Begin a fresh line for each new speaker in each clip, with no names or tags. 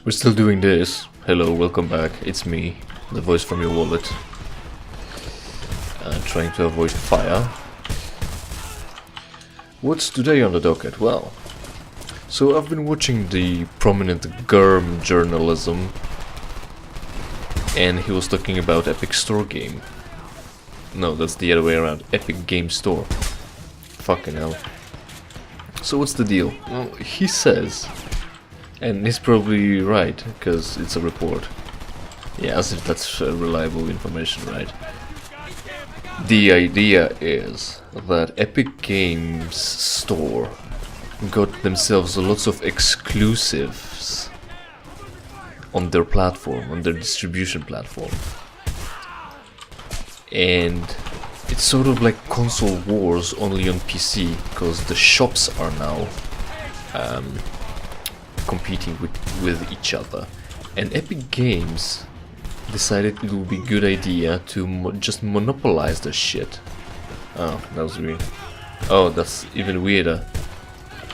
We're still doing this. Hello, welcome back. It's me, the voice from your wallet. Trying to avoid fire. What's today on the docket? Well, so I've been watching the prominent GERM journalism, and he was talking about Epic Store Game. No, that's the other way around. Epic Game Store. Fucking hell. So what's the deal? Well, he says, and he's probably right, because it's a report. Yeah, as if that's reliable information, right? The idea is that Epic Games Store got themselves lots of exclusives on their platform, on their distribution platform. And it's sort of like console wars only on PC, because the shops are now competing with each other. And Epic Games decided it would be a good idea to just monopolize the shit. Oh, that was weird. Oh, that's even weirder.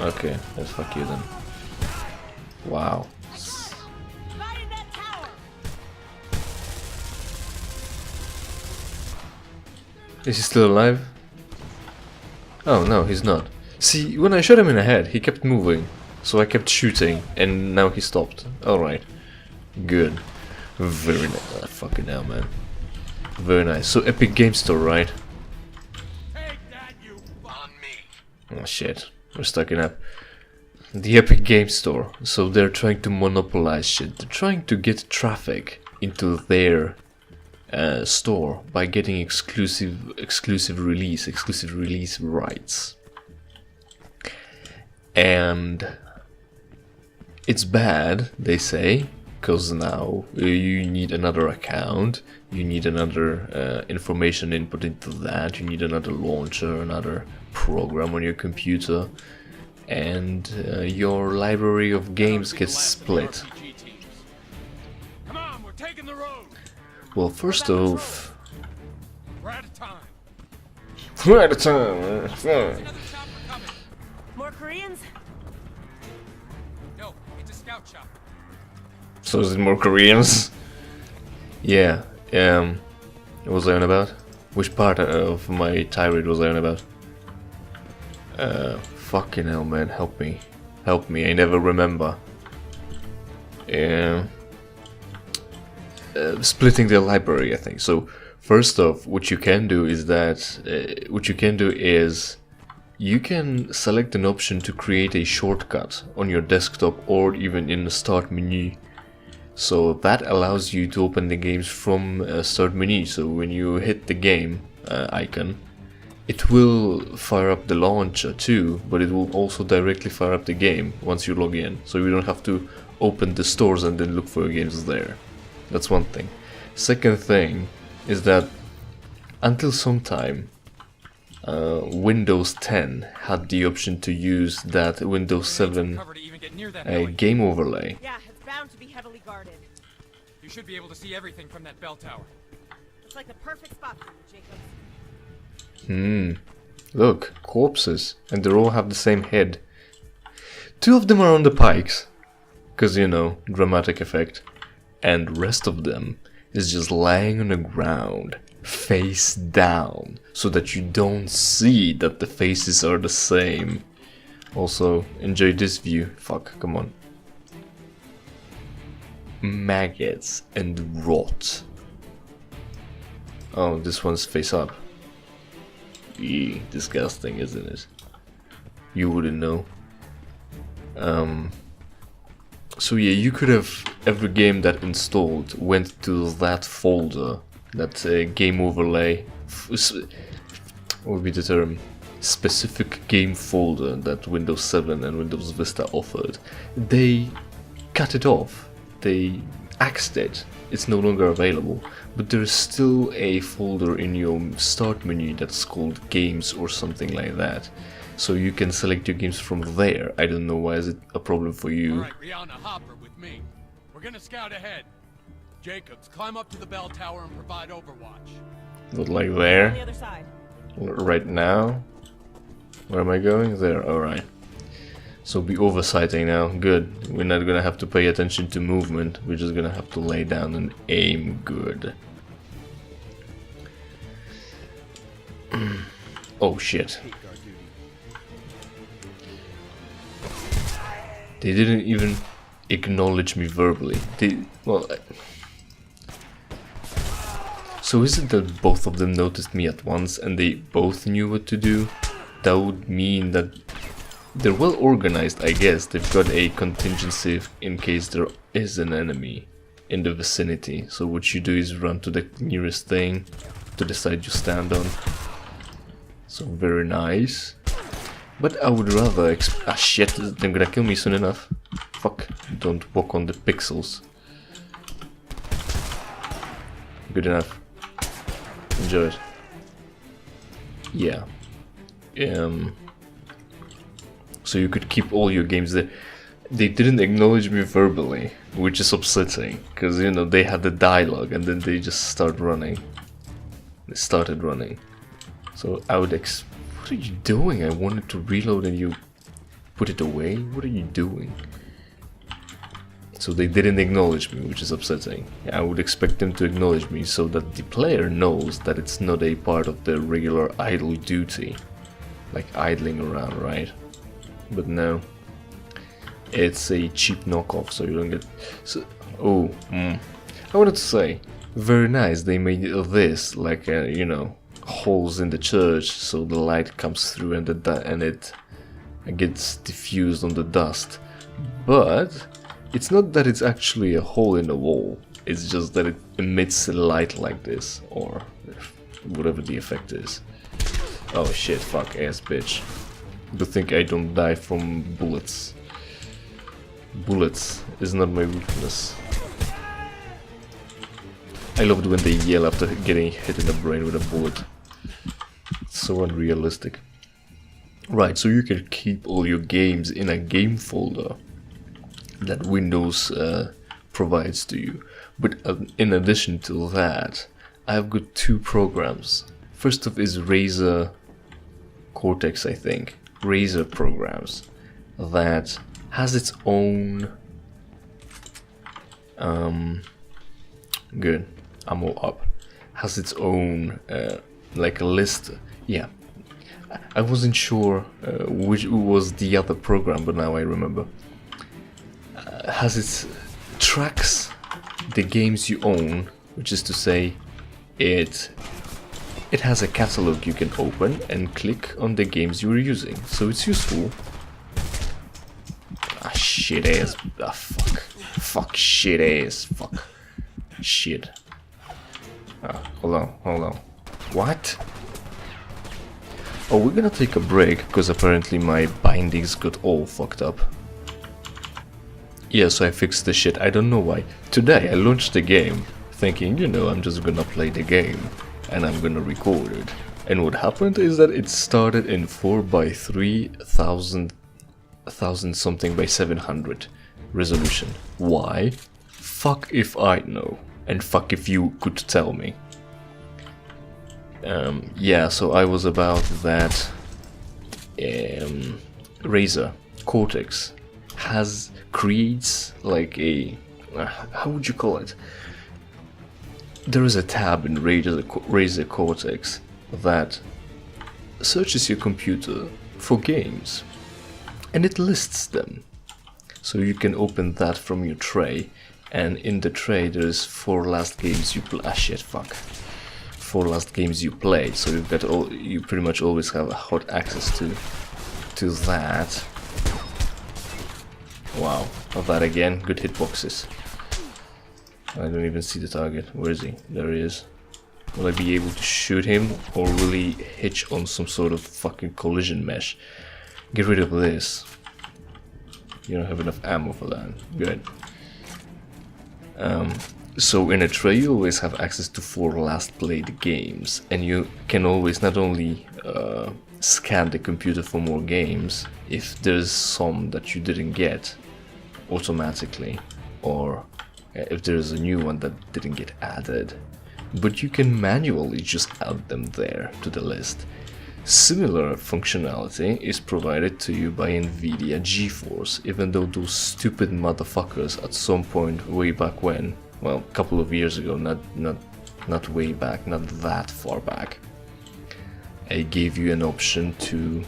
Okay, let's fuck you then. Wow. Is he still alive? Oh no, he's not. See, when I shot him in the head, he kept moving. So I kept shooting, and now he stopped. Alright. Good. Very nice. Oh, fucking hell, man. Very nice. So Epic Game Store, right?
Take that, you on me.
Oh shit. We're stuck in up. The Epic Game Store. So they're trying to monopolize shit. They're trying to get traffic into their store by getting exclusive release rights. And it's bad, they say, because now you need another account, you need another information input into that, you need another launcher, another program on your computer, and your library of games gets split.
Come on, we're taking the road.
Well, first off,
We're out of time.
we're out of time.
More Koreans?
No, it's a scout shop.
So is it more Koreans? Yeah. What was I on about? Which part of my tirade was I on about? Fucking hell, man, help me. Help me, I never remember. Splitting the library, I think. So, first off, what you can do is you can select an option to create a shortcut on your desktop or even in the start menu. So that allows you to open the games from a start menu. So when you hit the game icon, it will fire up the launcher too, but it will also directly fire up the game once you log in. So you don't have to open the stores and then look for your games there. That's one thing. Second thing is that until some time, Windows 10 had the option to use that Windows 7 game overlay.
Yeah, it's bound to be heavily guarded.
You should be able to see everything from that bell tower.
It's like the perfect spot for you, Jacob.
Look, corpses, and they all have the same head. Two of them are on the pikes, cause you know, dramatic effect, and the rest of them is just lying on the ground, face down, so that you don't see that the faces are the same. Also, enjoy this view. Fuck, come on. Maggots and rot. Oh, this one's face up. Eee, disgusting, isn't it? You wouldn't know. So yeah, you could have every game that installed went to that folder, that game overlay. What would be the term? Specific game folder that Windows 7 and Windows Vista offered. They cut it off. They axed it. It's no longer available. But there's still a folder in your start menu that's called games or something like that. So you can select your games from there. I don't know why is it a problem for you.
Alright, Rihanna, Hopper with me. We're gonna scout ahead. Jacobs, climb up to the bell tower and provide overwatch.
Not like
On the
there.
other side.
Right now. Where am I going? There, alright. So be oversighting now. Good. We're not gonna have to pay attention to movement. We're just gonna have to lay down and aim good. Oh shit. They didn't even acknowledge me verbally. So is it that both of them noticed me at once and they both knew what to do? That would mean that they're well organized, I guess. They've got a contingency in case there is an enemy in the vicinity. So what you do is run to the nearest thing, to the side you stand on. So very nice. But I would rather ah shit, they're gonna kill me soon enough. Fuck, don't walk on the pixels. Good enough. Enjoy it. Yeah. So you could keep all your games there. They didn't acknowledge me verbally, which is upsetting, because you know they had the dialogue and then they just started running. So I would what are you doing? I wanted to reload and you put it away? What are you doing? So they didn't acknowledge me, which is upsetting. I would expect them to acknowledge me so that the player knows that it's not a part of their regular idle duty. Like idling around, right? But no. It's a cheap knockoff, so you don't get... So, I wanted to say, very nice, they made this, like, you know, holes in the church, so the light comes through and it gets diffused on the dust. But it's not that it's actually a hole in the wall, it's just that it emits light like this, or whatever the effect is. Oh shit, fuck ass bitch. Good thing I don't die from bullets. Bullets is not my weakness. I loved when they yell after getting hit in the brain with a bullet. It's so unrealistic. Right, so you can keep all your games in a game folder that Windows provides to you. But in addition to that, I've got two programs. First off is Razer Cortex, I think. Razer programs that has its own good, I'm all up, has its own like a list. Yeah, I wasn't sure which was the other program, but now I remember. Has its tracks the games you own, which is to say it has a catalog you can open and click on the games you're using, so it's useful. Ah shit ass, ah fuck shit ass, fuck shit. Hold on, what? Oh, we're gonna take a break because apparently my bindings got all fucked up. Yeah, so I fixed the shit, I don't know why. Today I launched the game thinking, you know, I'm just gonna play the game and I'm gonna record it. And what happened is that it started in 4:3,000 something by 700 resolution. Why? Fuck if I know, and fuck if you could tell me. Yeah, so I was about that. Razer Cortex creates like a how would you call it? There is a tab in Razer Cortex that searches your computer for games and it lists them. So you can open that from your tray, and in the tray there is 4 last games you play. Ah shit, fuck. 4 last games you played, so you've got you pretty much always have hot access to that. Wow, not that again, good hitboxes. I don't even see the target. Where is he? There he is. Will I be able to shoot him, or will he hitch on some sort of fucking collision mesh? Get rid of this. You don't have enough ammo for that. Good. So in a tray you always have access to 4 last played games, and you can always not only scan the computer for more games if there's some that you didn't get automatically, or if there's a new one that didn't get added, but you can manually just add them there to the list. Similar functionality is provided to you by Nvidia GeForce, even though those stupid motherfuckers at some point way back when, well, a couple of years ago, not way back, not that far back, I gave you an option to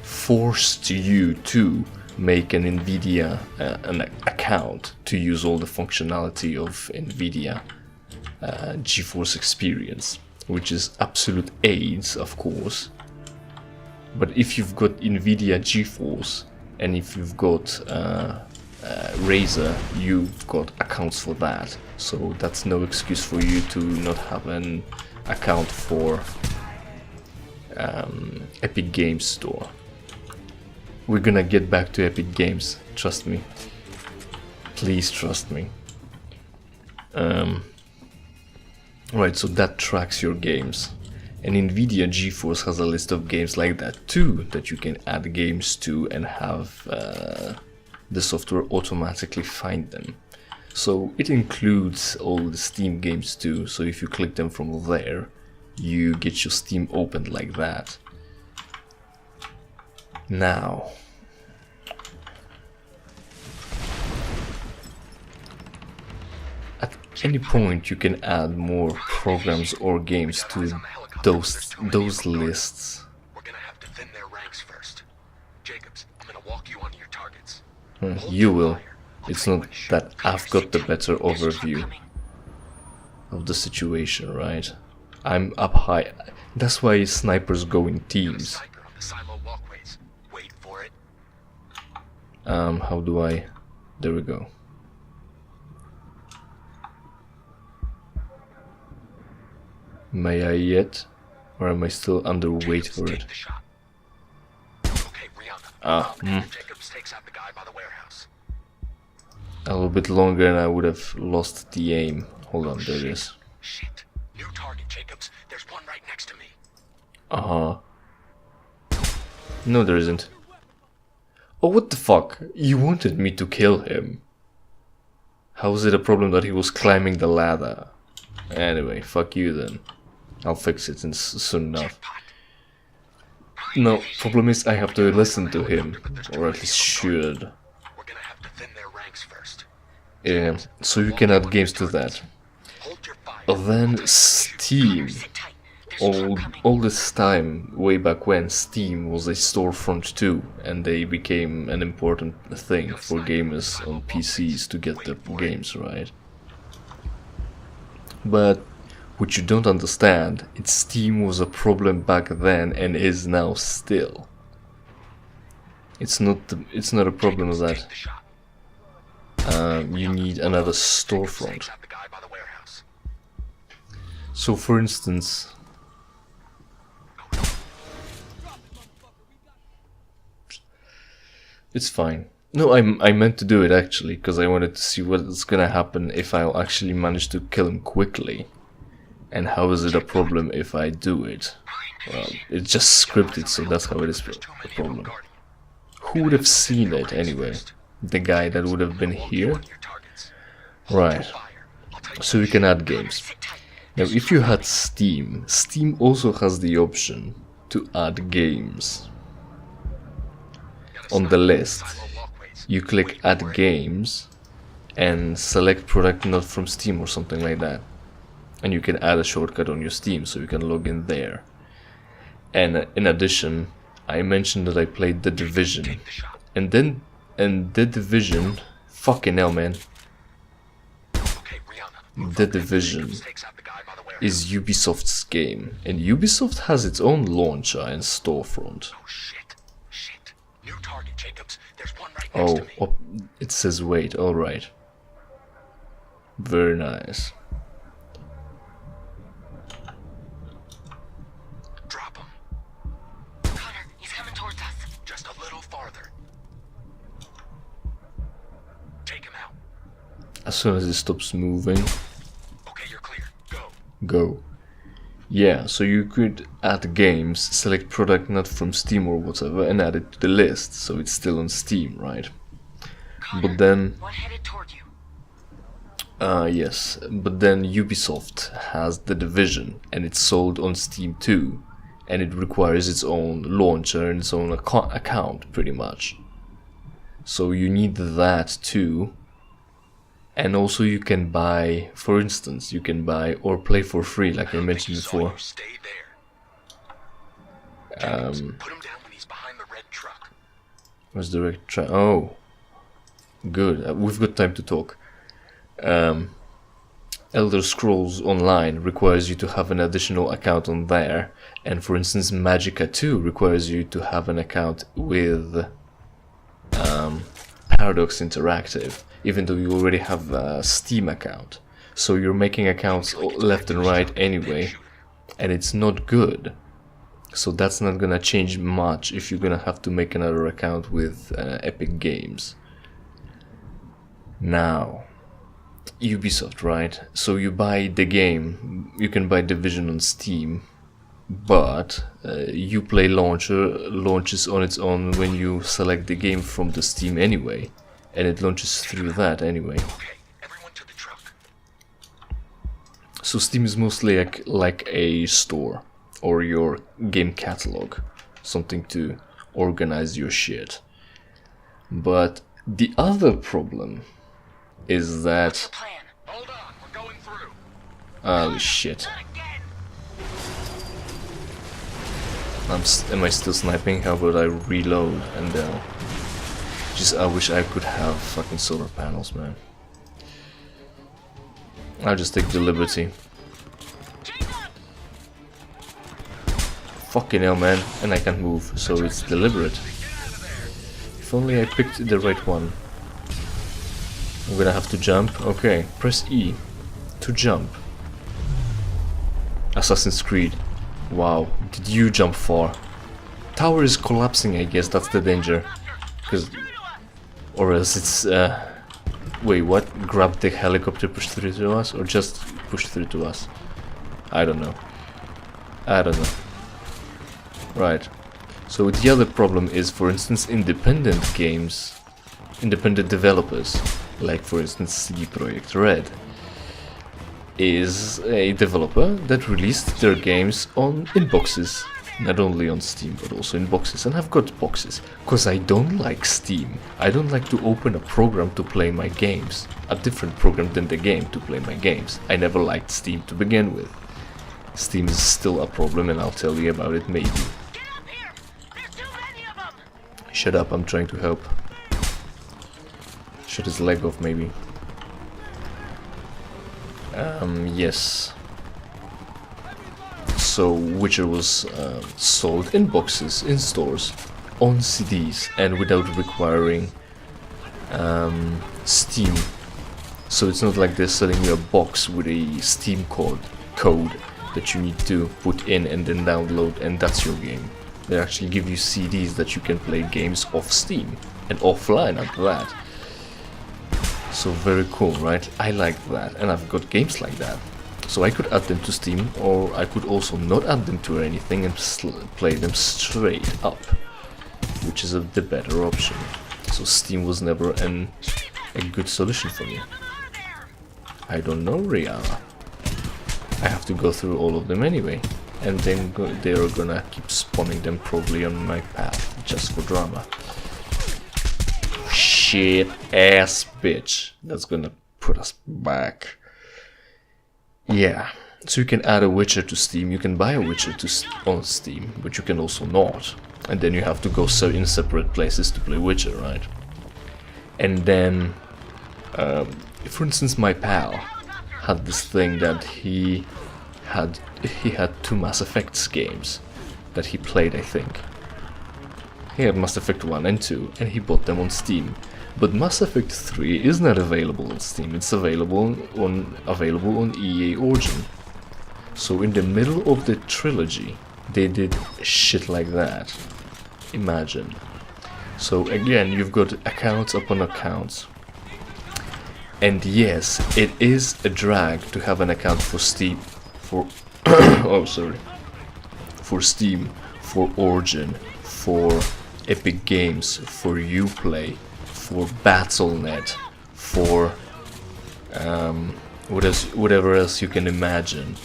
forced you to make an Nvidia an account to use all the functionality of Nvidia GeForce Experience, which is absolute AIDS, of course. But if you've got Nvidia GeForce and if you've got Razer, you've got accounts for that, so that's no excuse for you to not have an account for Epic Games Store. We're gonna get back to Epic Games, trust me. Please trust me. Right, so that tracks your games. And Nvidia GeForce has a list of games like that too, that you can add games to and have the software automatically find them. So it includes all the Steam games too, so if you click them from there, you get your Steam opened like that. Now, at any point you can add more programs or games to those lists.
We're gonna have to thin their ranks first. Jacobs, I'm gonna walk you onto your targets.
You will. It's not that I've got the better overview of the situation, right? I'm up high. That's why snipers go in teams.
Sniper on the silo walkways. Wait for it.
How do I? There we go. May I yet? Or am I still underweight for it?
Okay, Rihanna. Jacobs takes out the guy by the warehouse.
A little bit longer and I would have lost the aim. Hold on, there it is.
Shit. New target, Jacobs. There's one right next to me.
No, there isn't. Oh, what the fuck? You wanted me to kill him. How is it a problem that he was climbing the ladder? Anyway, fuck you then. I'll fix it soon enough. No, problem is I have to listen to him, or at least should.
We're gonna have to thin their ranks first.
Yeah, so you can add games to that.
Hold your fire.
Then Steam. All this time, way back when, Steam was a storefront too, and they became an important thing for gamers on PCs to get their games, right? But what you don't understand, it's Steam was a problem back then and is now still. It's not a problem that you need another storefront. So for instance, it's fine. No, I meant to do it actually, because I wanted to see what's gonna happen if I'll actually manage to kill him quickly. And how is it a problem if I do it? Well, it's just scripted, so that's how it is a problem. Who would have seen it anyway? The guy that would have been here? Right. So you can add games. Now if you had Steam, Steam also has the option to add games. On the list, you click add games and select product not from Steam or something like that. And you can add a shortcut on your Steam so you can log in there. And in addition, I mentioned that I played The Division. And The Division, fucking hell man. The Division is Ubisoft's game. And Ubisoft has its own launcher and storefront.
New target, Jacobs. There's one right next to me.
Oh, it says wait, alright. Very nice.
Drop him. Connor, he's coming towards us. Just a little farther. Take him out.
As soon as it stops moving,
Okay, you're clear. Go.
go. Yeah, so you could add games, select product not from Steam or whatever, and add it to the list, so it's still on Steam, right?
Connor,
But then,
one headed toward you.
Yes, but then Ubisoft has The Division, and it's sold on Steam too, and it requires its own launcher and its own account, pretty much. So you need that too. And also you can buy, for instance, you can buy or play for free, like I mentioned before.
Stay there. Put him down when he's behind the red truck.
Where's the red truck? Oh, good. We've got time to talk. Elder Scrolls Online requires you to have an additional account on there, and for instance Magicka 2 requires you to have an account with Paradox Interactive, even though you already have a Steam account. So you're making accounts left and right anyway, and it's not good. So that's not gonna change much if you're gonna have to make another account with Epic Games. Now, Ubisoft, right? So you buy the game, you can buy Division on Steam, but Uplay Launcher launches on its own when you select the game from the Steam anyway, and it launches through that anyway.
Okay, everyone to the truck.
So Steam is mostly like a store, or your game catalog, something to organize your shit. But the other problem is that...
Plan. Hold on, we're going through.
Oh shit. Am I still sniping? How about I reload and just I wish I could have fucking solar panels, man. I'll just take the liberty. Fucking hell, man, and I can't move, so it's deliberate. If only I picked the right one. I'm gonna have to jump. Okay, press E to jump. Assassin's Creed. Wow, did you jump far? Tower is collapsing, I guess that's the danger. Or else it's wait, what? Grab the helicopter, push through to us, or just push through to us? I don't know. Right. So the other problem is, for instance, independent games, independent developers, like for instance CD Projekt Red, is a developer that released their games in boxes, not only on Steam but also in boxes. And I've got boxes because I don't like Steam. I don't like to open a program to play my games, a different program than the game to play my games. I never liked Steam to begin with. Steam is still a problem, and I'll tell you about it maybe. Shut up, I'm trying to help. Shut his leg off, maybe. Yes. So Witcher was sold in boxes, in stores, on CDs, and without requiring Steam. So it's not like they're selling you a box with a Steam code that you need to put in and then download, and that's your game. They actually give you CDs that you can play games off Steam and offline after that. So very cool, right? I like that, and I've got games like that. So I could add them to Steam, or I could also not add them to anything and play them straight up, which is the better option. So Steam was never a good solution for me. I don't know, Rihanna. I have to go through all of them anyway, and then they're gonna keep spawning them probably on my path, just for drama. Shit ass bitch. That's gonna put us back. Yeah, so you can add a Witcher to Steam, you can buy a Witcher on Steam, but you can also not. And then you have to go in separate places to play Witcher, right? And then, for instance, my pal had this thing that he had 2 Mass Effect games that he played, I think. He had Mass Effect 1 and 2, and he bought them on Steam. But Mass Effect 3 is not available on Steam, it's available on EA Origin. So in the middle of the trilogy, they did shit like that. Imagine. So again, you've got accounts upon accounts. And yes, it is a drag to have an account for Steam, for for Steam, for Origin, for Epic Games, for Uplay, for Battle.net, for whatever else you can imagine.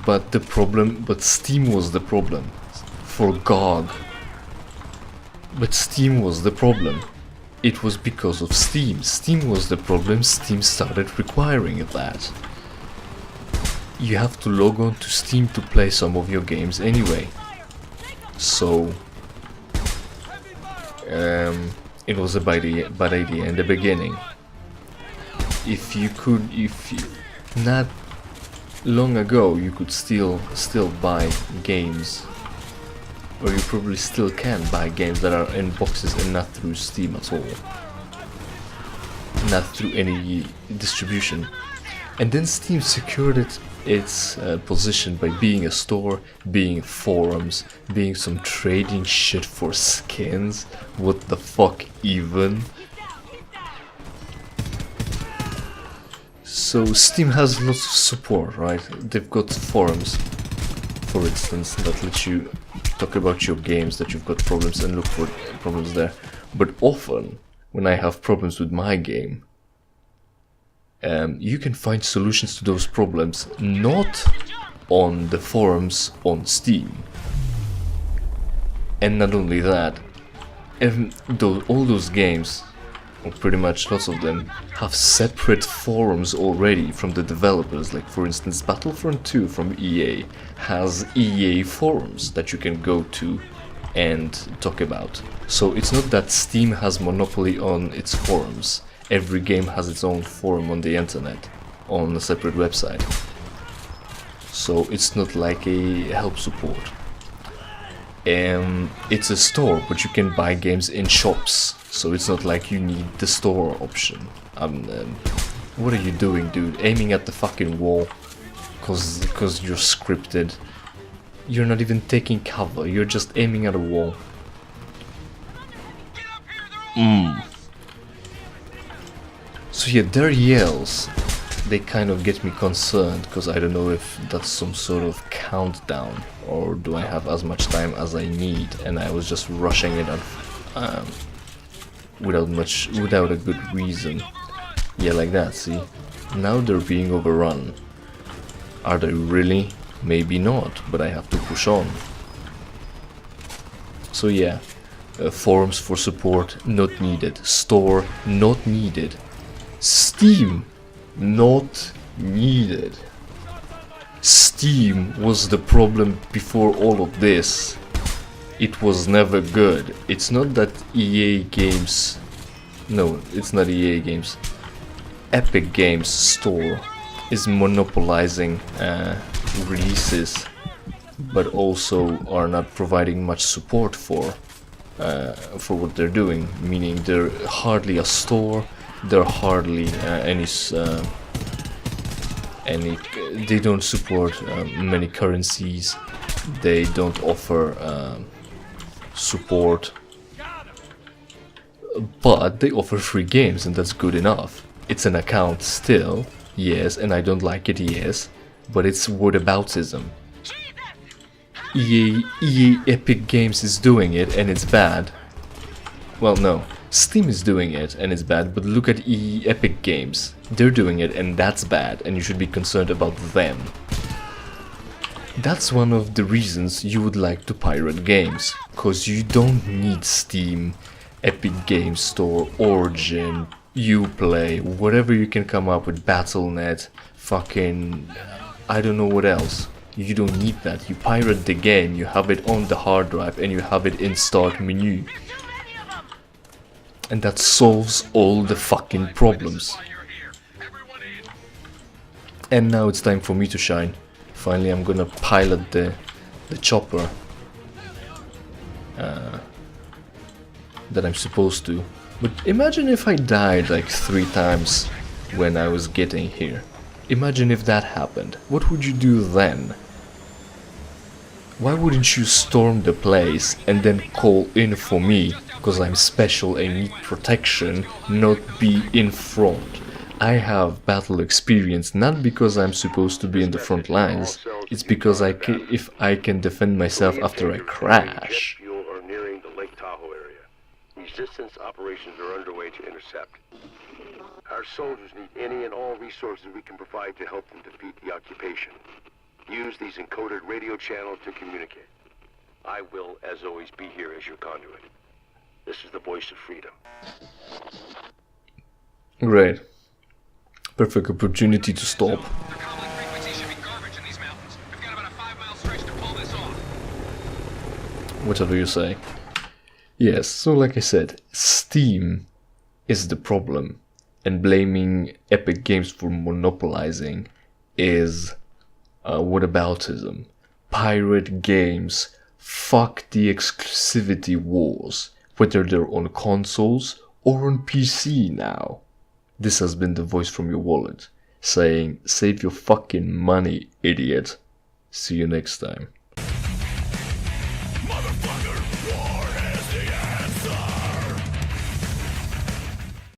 But Steam was the problem for GOG. But Steam was the problem. It was because of Steam. Steam was the problem. Steam started requiring that. You have to log on to Steam to play some of your games anyway. So it was a bad idea in the beginning. Not long ago you could still buy games, or you probably still can buy games that are in boxes and not through Steam at all, not through any distribution. And then Steam secured its position by being a store, being forums, being some trading shit for skins. What the fuck even? So Steam has lots of support, right? They've got forums, for instance, that let you talk about your games, that you've got problems, and look for problems there. But often, when I have problems with my game, you can find solutions to those problems not on the forums on Steam. And not only that, all those games, or pretty much lots of them, have separate forums already from the developers. Like for instance, Battlefront 2 from EA has EA forums that you can go to and talk about. So it's not that Steam has monopoly on its forums. Every game has its own forum on the internet, on a separate website. So it's not like a help support. It's a store, but you can buy games in shops. So it's not like you need the store option. What are you doing, dude? Aiming at the fucking wall because you're scripted. You're not even taking cover, you're just aiming at a wall. So yeah, their yells, they kind of get me concerned, because I don't know if that's some sort of countdown, or do I have as much time as I need, and I was just rushing it on, without a good reason. Yeah, like that, see? Now they're being overrun. Are they really? Maybe not, but I have to push on. So yeah, forums for support, not needed. Store, not needed. Steam, not needed. Steam was the problem before all of this. It was never good. It's not that EA Games... No, it's not EA Games. Epic Games Store is monopolizing releases, but also are not providing much support for what they're doing. Meaning they're hardly a store. They're hardly they don't support many currencies. They don't offer support, but they offer free games, and that's good enough. It's an account still, yes, and I don't like it, yes, but it's whataboutism. EA Epic Games is doing it, and it's bad. Well, no. Steam is doing it and it's bad, but look at EA Epic Games. They're doing it and that's bad, and you should be concerned about them. That's one of the reasons you would like to pirate games, cause you don't need Steam, Epic Games Store, Origin, Uplay, whatever you can come up with, Battle.net, fucking... I don't know what else. You don't need that. You pirate the game, you have it on the hard drive, and you have it in start menu. And that solves all the fucking problems. And now it's time for me to shine. Finally, I'm gonna pilot the chopper that I'm supposed to. But imagine if I died like 3 times when I was getting here. Imagine if that happened. What would you do then? Why wouldn't you storm the place and then call in for me? Because I'm special and need protection, not be in front. I have battle experience, not because I'm supposed to be in the front lines. It's because if I can defend myself after I crash.
resistance operations are underway to intercept. Our soldiers need any and all resources we can provide to help them defeat the occupation. Use these encoded radio channels to communicate. I will, as always, be here as your conduit. This is the voice of freedom.
Great. Perfect opportunity to stop.
The comlink frequency should be garbage in these mountains. We've got about a 5-mile stretch to pull this off.
Whatever you say. Yes, so like I said, Steam is the problem, and blaming Epic Games for monopolizing is whataboutism. Pirate games, fuck the exclusivity wars, whether they're on consoles or on PC now. This has been the voice from your wallet, saying, save your fucking money, idiot. See you next time.